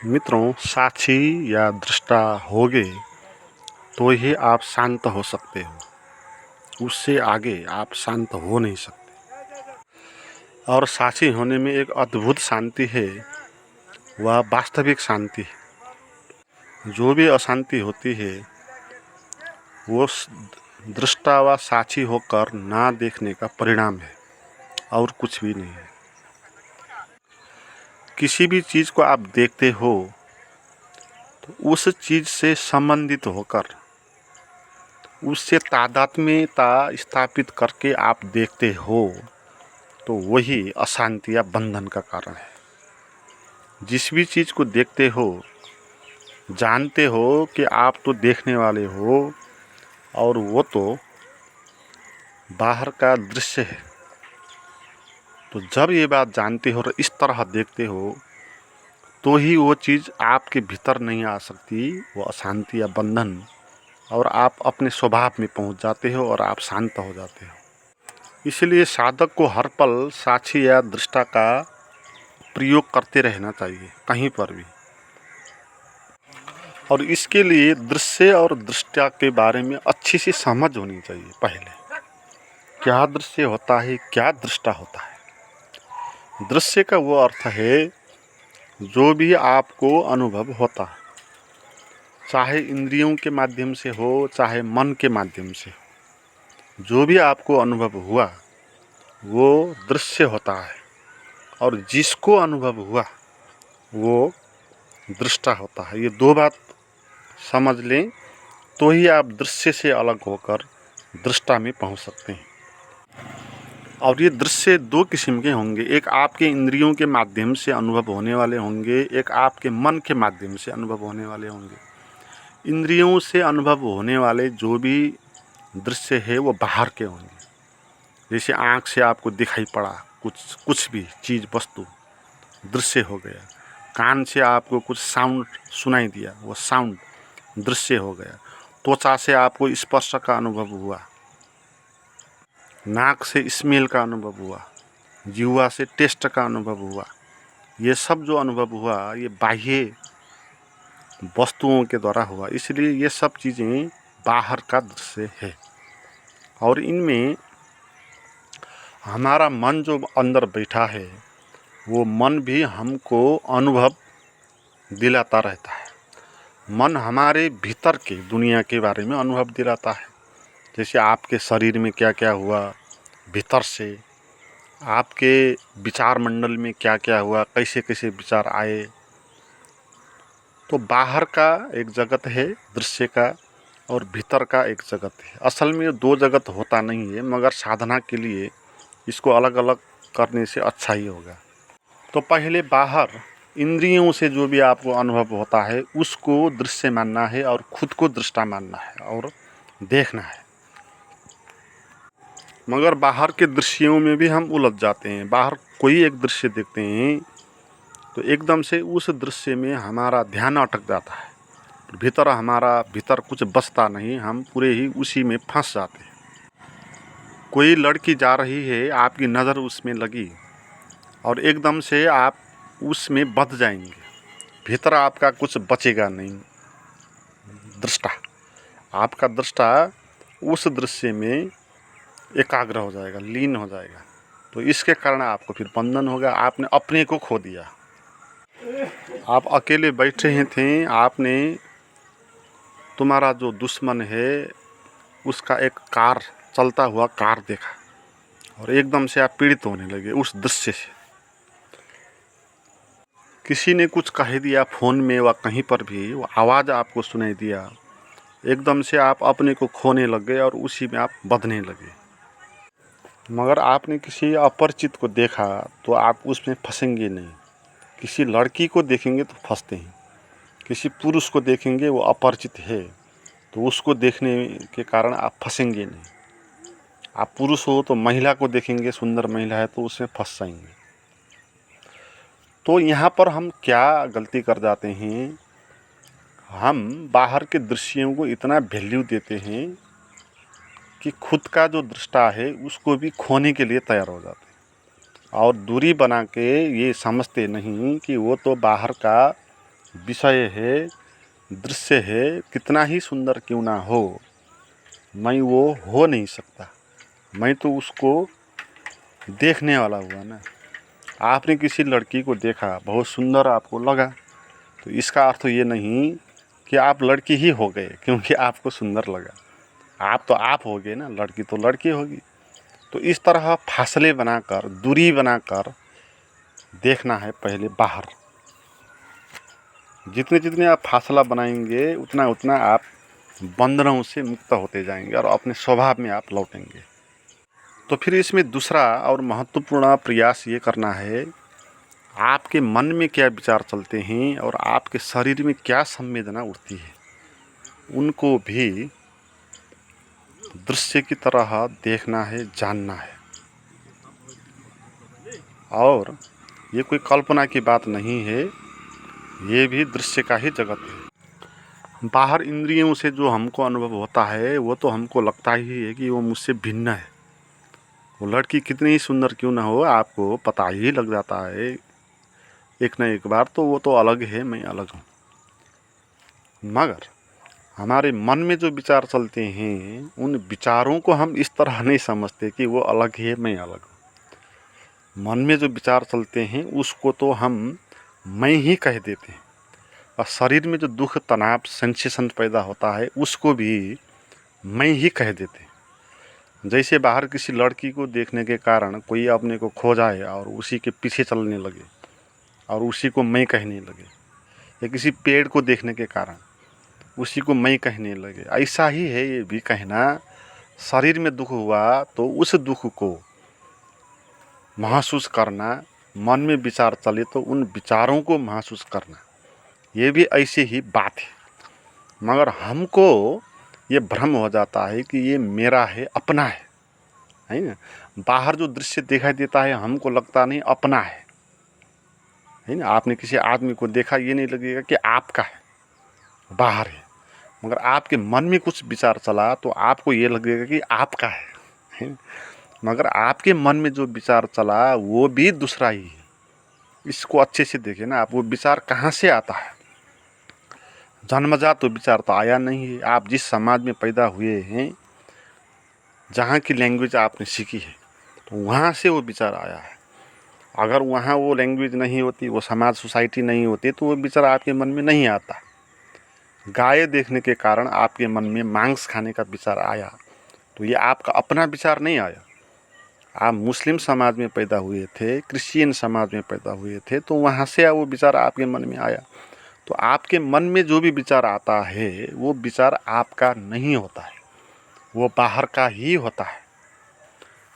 मित्रों, साक्षी या दृष्टा होगे तो ही आप शांत हो सकते हो। उससे आगे आप शांत हो नहीं सकते। और साक्षी होने में एक अद्भुत शांति है, वह वास्तविक शांति है। जो भी अशांति होती है वो दृष्टा व साक्षी होकर ना देखने का परिणाम है और कुछ भी नहीं है। किसी भी चीज़ को आप देखते हो तो उस चीज़ से संबंधित होकर उससे तादात्म्यता स्थापित करके आप देखते हो तो वही अशांति या बंधन का कारण है। जिस भी चीज़ को देखते हो जानते हो कि आप तो देखने वाले हो और वो तो बाहर का दृश्य है। तो जब ये बात जानते हो और इस तरह देखते हो तो ही वो चीज़ आपके भीतर नहीं आ सकती, वो अशांति या बंधन, और आप अपने स्वभाव में पहुंच जाते हो और आप शांत हो जाते हो। इसलिए साधक को हर पल साक्षी या दृष्टा का प्रयोग करते रहना चाहिए, कहीं पर भी। और इसके लिए दृश्य और दृष्टा के बारे में अच्छी सी समझ होनी चाहिए। पहले क्या दृश्य होता है, क्या दृष्टा होता है। दृश्य का वो अर्थ है जो भी आपको अनुभव होता है, चाहे इंद्रियों के माध्यम से हो चाहे मन के माध्यम से हो, जो भी आपको अनुभव हुआ वो दृश्य होता है। और जिसको अनुभव हुआ वो दृष्टा होता है। ये दो बात समझ लें तो ही आप दृश्य से अलग होकर दृष्टा में पहुंच सकते हैं। और ये दृश्य दो किस्म के होंगे, एक आपके इंद्रियों के माध्यम से अनुभव होने वाले होंगे, एक आपके मन के माध्यम से अनुभव होने वाले होंगे। इंद्रियों से अनुभव होने वाले जो भी दृश्य है वो बाहर के होंगे, जैसे आँख से आपको दिखाई पड़ा कुछ भी चीज़ वस्तु दृश्य हो गया, कान से आपको कुछ साउंड सुनाई दिया वो साउंड दृश्य हो गया, त्वचा से आपको स्पर्श का अनुभव हुआ, नाक से स्मेल का अनुभव हुआ, जीवा से टेस्ट का अनुभव हुआ। ये सब जो अनुभव हुआ ये बाह्य वस्तुओं के द्वारा हुआ, इसलिए ये सब चीज़ें बाहर का दृश्य है। और इनमें हमारा मन जो अंदर बैठा है वो मन भी हमको अनुभव दिलाता रहता है। मन हमारे भीतर के दुनिया के बारे में अनुभव दिलाता है, जैसे आपके शरीर में क्या क्या हुआ भीतर से, आपके विचार मंडल में क्या क्या हुआ, कैसे कैसे विचार आए। तो बाहर का एक जगत है दृश्य का और भीतर का एक जगत है। असल में दो जगत होता नहीं है, मगर साधना के लिए इसको अलग अलग करने से अच्छा ही होगा। तो पहले बाहर इंद्रियों से जो भी आपको अनुभव होता है उसको दृश्य मानना है और खुद को दृष्टा मानना है और देखना है। मगर बाहर के दृश्यों में भी हम उलझ जाते हैं। बाहर कोई एक दृश्य देखते हैं तो एकदम से उस दृश्य में हमारा ध्यान अटक जाता है, हमारा भीतर कुछ बचता नहीं, हम पूरे ही उसी में फंस जाते हैं। कोई लड़की जा रही है, आपकी नज़र उसमें लगी और एकदम से आप उसमें बंध जाएंगे, भीतर आपका कुछ बचेगा नहीं। दृष्टा आपका दृष्टा उस दृश्य में एकाग्र हो जाएगा, लीन हो जाएगा। तो इसके कारण आपको फिर बंधन होगा, आपने अपने को खो दिया। आप अकेले बैठे हैं थे, आपने तुम्हारा जो दुश्मन है उसका एक कार चलता हुआ कार देखा और एकदम से आप पीड़ित होने लगे उस दृश्य से। किसी ने कुछ कह दिया फ़ोन में व कहीं पर भी, वो आवाज़ आपको सुनाई दिया, एकदम से आप अपने को खोने लग गए और उसी में आप बंधने लगे। मगर आपने किसी अपरिचित को देखा तो आप उसमें फंसेंगे नहीं। किसी लड़की को देखेंगे तो फंसते हैं, किसी पुरुष को देखेंगे वो अपरिचित है तो उसको देखने के कारण आप फंसेंगे नहीं। आप पुरुष हो तो महिला को देखेंगे, सुंदर महिला है तो उसमें फंस जाएंगे। तो यहाँ पर हम क्या गलती कर जाते हैं, हम बाहर के दृश्यों को इतना वैल्यू देते हैं कि खुद का जो दृष्टा है उसको भी खोने के लिए तैयार हो जाते हैं और दूरी बना के ये समझते नहीं कि वो तो बाहर का विषय है, दृश्य है, कितना ही सुंदर क्यों ना हो, मैं वो हो नहीं सकता। मैं तो उसको देखने वाला हुआ ना। आपने किसी लड़की को देखा, बहुत सुंदर आपको लगा, तो इसका अर्थ ये नहीं कि आप लड़की ही हो गए क्योंकि आपको सुंदर लगा। आप तो आप हो गए ना, लड़की तो लड़की होगी। तो इस तरह फासले बनाकर, दूरी बनाकर देखना है पहले बाहर। जितने जितने आप फासला बनाएंगे उतना उतना आप बंधनों से मुक्त होते जाएंगे और अपने स्वभाव में आप लौटेंगे। तो फिर इसमें दूसरा और महत्वपूर्ण प्रयास ये करना है, आपके मन में क्या विचार चलते हैं और आपके शरीर में क्या संवेदना उठती है, उनको भी दृश्य की तरह देखना है, जानना है। और ये कोई कल्पना की बात नहीं है, ये भी दृश्य का ही जगत है। बाहर इंद्रियों से जो हमको अनुभव होता है वो तो हमको लगता ही है कि वो मुझसे भिन्न है। वो लड़की कितनी ही सुंदर क्यों ना हो, आपको पता ही लग जाता है एक न एक बार, तो वो तो अलग है, मैं अलग हूँ। मगर हमारे मन में जो विचार चलते हैं, उन विचारों को हम इस तरह नहीं समझते कि वो अलग है, मैं अलग हूँ। मन में जो विचार चलते हैं उसको तो हम मैं ही कह देते हैं, और शरीर में जो दुख, तनाव, सेंसेशन पैदा होता है उसको भी मैं ही कह देते हैं। जैसे बाहर किसी लड़की को देखने के कारण कोई अपने को खो जाए और उसी के पीछे चलने लगे और उसी को मैं कहने लगे, या किसी पेड़ को देखने के कारण उसी को मैं कहने लगे, ऐसा ही है ये भी कहना। शरीर में दुख हुआ तो उस दुख को महसूस करना, मन में विचार चले तो उन विचारों को महसूस करना, ये भी ऐसे ही बात है। मगर हमको ये भ्रम हो जाता है कि ये मेरा है, अपना है ना। बाहर जो दृश्य दिखाई देता है हमको लगता नहीं अपना है ना। आपने किसी आदमी को देखा, ये नहीं लगेगा कि आपका है, बाहर है। मगर आपके मन में कुछ विचार चला तो आपको ये लगेगा कि आपका है ना? मगर आपके मन में जो विचार चला वो भी दूसरा ही है। इसको अच्छे से देखिए ना, आप वो विचार कहाँ से आता है। जन्मजात तो विचार तो आया नहीं है। आप जिस समाज में पैदा हुए हैं, जहाँ की लैंग्वेज आपने सीखी है, तो वहाँ से वो विचार आया है। अगर वहाँ वो लैंग्वेज नहीं होती, वो समाज, सोसाइटी नहीं होती, तो वो विचार आपके मन में नहीं आता। गाय देखने के कारण आपके मन में मांस खाने का विचार आया, तो ये आपका अपना विचार नहीं आया। आप मुस्लिम समाज में पैदा हुए थे, क्रिश्चियन समाज में पैदा हुए थे, तो वहाँ से वो विचार आपके मन में आया। तो आपके मन में जो भी विचार आता है वो विचार आपका नहीं होता है, वो बाहर का ही होता है।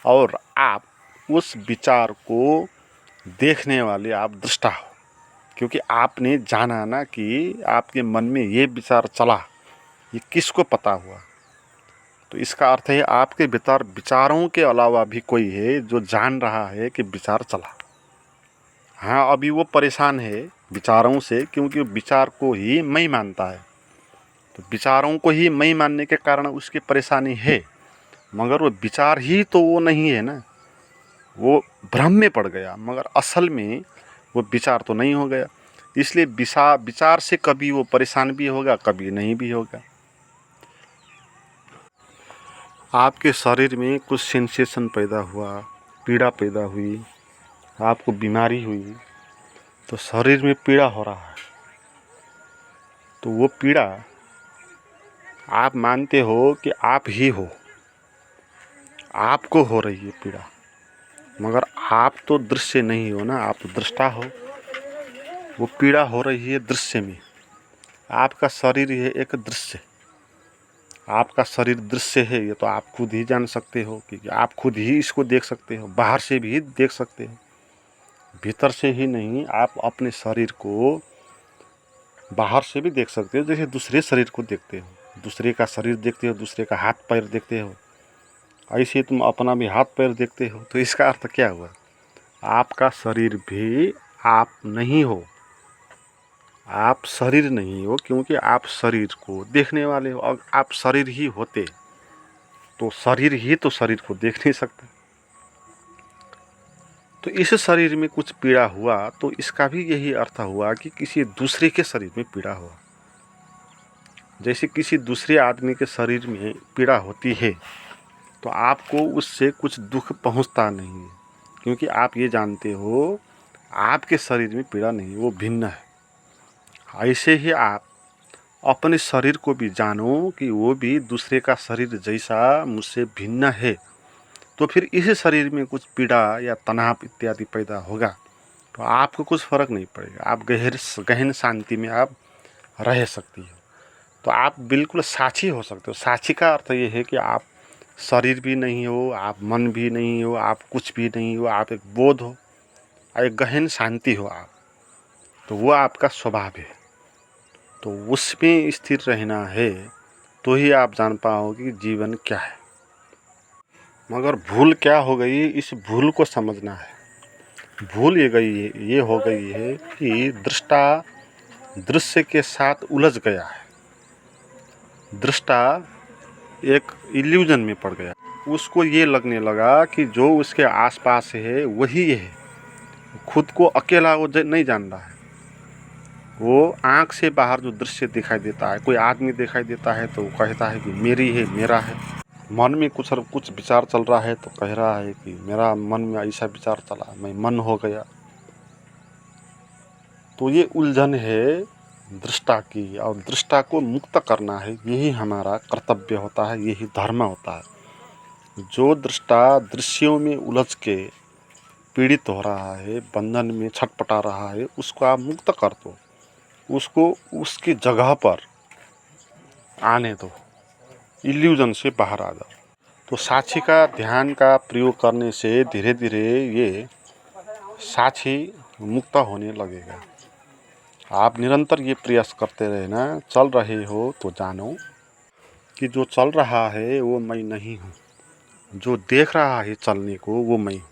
और आप उस विचार को देखने वाले आप दृष्टा हो, क्योंकि आपने जाना ना कि आपके मन में ये विचार चला, ये किसको पता हुआ। तो इसका अर्थ है आपके भीतर विचारों के अलावा भी कोई है जो जान रहा है कि विचार चला। हाँ, अभी वो परेशान है विचारों से, क्योंकि विचार को ही मैं मानता है। तो विचारों को ही मैं मानने के कारण उसकी परेशानी है, मगर वो विचार ही तो वो नहीं है ना। वो भ्रम में पड़ गया, मगर असल में वो विचार तो नहीं हो गया। इसलिए विचार से कभी वो परेशान भी होगा, कभी नहीं भी होगा। आपके शरीर में कुछ सेंसेशन पैदा हुआ, पीड़ा पैदा हुई, आपको बीमारी हुई, तो शरीर में पीड़ा हो रहा है, तो वो पीड़ा आप मानते हो कि आप ही हो, आपको हो रही है पीड़ा। मगर आप तो दृश्य नहीं हो ना, आप तो दृष्टा हो। वो पीड़ा हो रही है दृश्य में। आपका शरीर है एक दृश्य, आपका शरीर दृश्य है, ये तो आप खुद ही जान सकते हो कि आप खुद ही इसको देख सकते हो। बाहर से भी देख सकते हो, भीतर से ही नहीं। आप अपने शरीर को बाहर से भी देख सकते हो, जैसे दूसरे शरीर को देखते हो, दूसरे का शरीर देखते हो, दूसरे का हाथ पैर देखते हो, ऐसे तुम अपना भी हाथ पैर देखते हो। तो इसका अर्थ क्या हुआ, आपका शरीर भी आप नहीं हो, आप शरीर नहीं हो, क्योंकि आप शरीर को देखने वाले हो। और आप शरीर ही होते तो शरीर ही तो शरीर को देख नहीं सकता। तो इस शरीर में कुछ पीड़ा हुआ तो इसका भी यही अर्थ हुआ कि किसी दूसरे के शरीर में पीड़ा हुआ। जैसे किसी दूसरे आदमी के शरीर में पीड़ा होती है तो आपको उससे कुछ दुख पहुंचता नहीं है, क्योंकि आप ये जानते हो आपके शरीर में पीड़ा नहीं, वो भिन्न है। ऐसे ही आप अपने शरीर को भी जानो कि वो भी दूसरे का शरीर जैसा मुझसे भिन्न है। तो फिर इस शरीर में कुछ पीड़ा या तनाव इत्यादि पैदा होगा तो आपको कुछ फर्क नहीं पड़ेगा, आप गहन शांति में आप रह सकती हो। तो आप बिल्कुल साक्षी हो सकते हो। साक्षी का अर्थ ये है कि आप शरीर भी नहीं हो, आप मन भी नहीं हो, आप कुछ भी नहीं हो, आप एक बोध हो, एक गहन शांति हो आप। तो वो आपका स्वभाव है, तो उसमें स्थिर रहना है तो ही आप जान पाओगे कि जीवन क्या है। मगर भूल क्या हो गई, इस भूल को समझना है। भूल ये हो गई है कि दृष्टा दृश्य के साथ उलझ गया है। दृष्टा एक इल्यूजन में पड़ गया, उसको ये लगने लगा कि जो उसके आसपास है वही है, खुद को अकेला वो नहीं जान रहा है। वो आँख से बाहर जो दृश्य दिखाई देता है, कोई आदमी दिखाई देता है तो वो कहता है कि मेरी है, मेरा है। मन में कुछ विचार चल रहा है तो कह रहा है कि मेरा मन में ऐसा विचार चला, मैं मन हो गया। तो ये उलझन है दृष्टा की, और दृष्टा को मुक्त करना है, यही हमारा कर्तव्य होता है, यही धर्म होता है। जो दृष्टा दृश्यों में उलझ के पीड़ित हो रहा है, बंधन में छटपटा रहा है, उसको आप मुक्त कर दो, उसको उसकी जगह पर आने दो, इल्यूजन से बाहर आ जाओ। तो साक्षी का ध्यान का प्रयोग करने से धीरे धीरे ये साक्षी मुक्त होने लगेगा। आप निरंतर ये प्रयास करते रहना। चल रहे हो तो जानो कि जो चल रहा है वो मैं नहीं हूँ, जो देख रहा है चलने को वो मैं हूँ।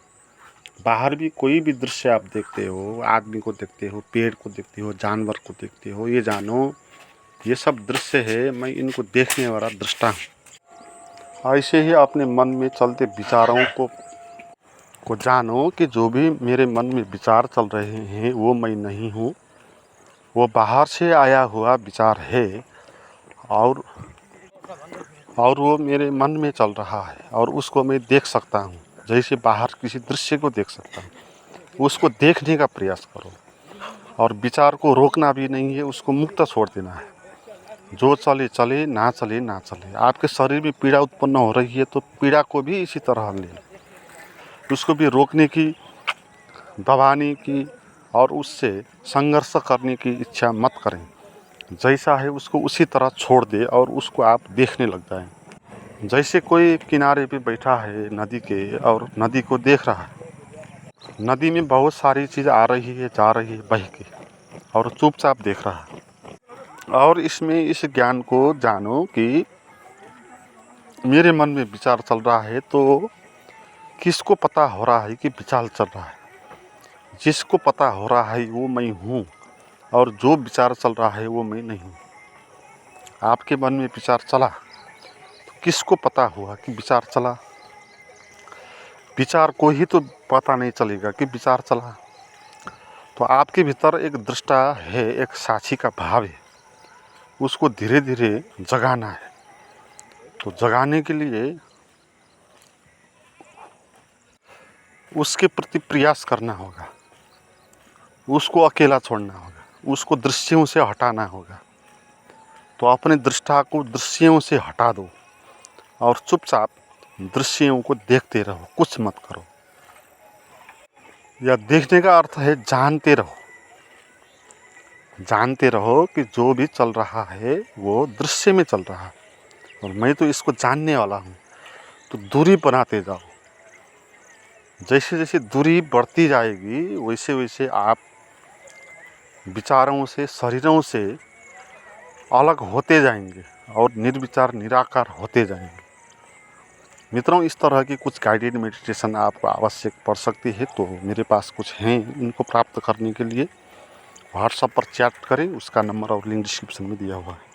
बाहर भी कोई भी दृश्य आप देखते हो, आदमी को देखते हो, पेड़ को देखते हो, जानवर को देखते हो, ये जानो ये सब दृश्य है, मैं इनको देखने वाला दृष्टा हूँ। ऐसे ही अपने मन में चलते विचारों को जानो कि जो भी मेरे मन में विचार चल रहे हैं वो मैं नहीं हूँ, वो बाहर से आया हुआ विचार है, और वो मेरे मन में चल रहा है और उसको मैं देख सकता हूँ, जैसे बाहर किसी दृश्य को देख सकता हूँ। उसको देखने का प्रयास करो, और विचार को रोकना भी नहीं है, उसको मुक्त छोड़ देना है। जो चले चले, ना चले ना चले। आपके शरीर में पीड़ा उत्पन्न हो रही है तो पीड़ा को भी इसी तरह लें, उसको भी रोकने की, दबाने की और उससे संघर्ष करने की इच्छा मत करें। जैसा है उसको उसी तरह छोड़ दे और उसको आप देखने लग जाएं। जैसे कोई किनारे पे बैठा है नदी के और नदी को देख रहा है, नदी में बहुत सारी चीज़ आ रही है, जा रही है बह के, और चुपचाप देख रहा है। और इसमें इस ज्ञान को जानो कि मेरे मन में विचार चल रहा है तो किसको पता हो रहा है कि विचार चल रहा है? जिसको पता हो रहा है वो मैं हूँ, और जो विचार चल रहा है वो मैं नहीं हूँ। आपके मन में विचार चला तो किसको पता हुआ कि विचार चला? विचार को ही तो पता नहीं चलेगा कि विचार चला। तो आपके भीतर एक दृष्टा है, एक साक्षी का भाव है, उसको धीरे धीरे जगाना है। तो जगाने के लिए उसके प्रति प्रयास करना होगा, उसको अकेला छोड़ना होगा, उसको दृश्यों से हटाना होगा। तो अपने दृष्टा को दृश्यों से हटा दो और चुपचाप दृश्यों को देखते रहो, कुछ मत करो। या देखने का अर्थ है जानते रहो, जानते रहो कि जो भी चल रहा है वो दृश्य में चल रहा है और मैं तो इसको जानने वाला हूँ। तो दूरी बनाते जाओ। जैसे जैसे दूरी बढ़ती जाएगी वैसे वैसे आप विचारों से, शरीरों से अलग होते जाएंगे और निर्विचार निराकार होते जाएंगे। मित्रों, इस तरह की कुछ गाइडेड मेडिटेशन आपको आवश्यक पड़ सकती है तो मेरे पास कुछ हैं। इनको प्राप्त करने के लिए व्हाट्सएप पर चैट करें, उसका नंबर और लिंक डिस्क्रिप्शन में दिया हुआ है।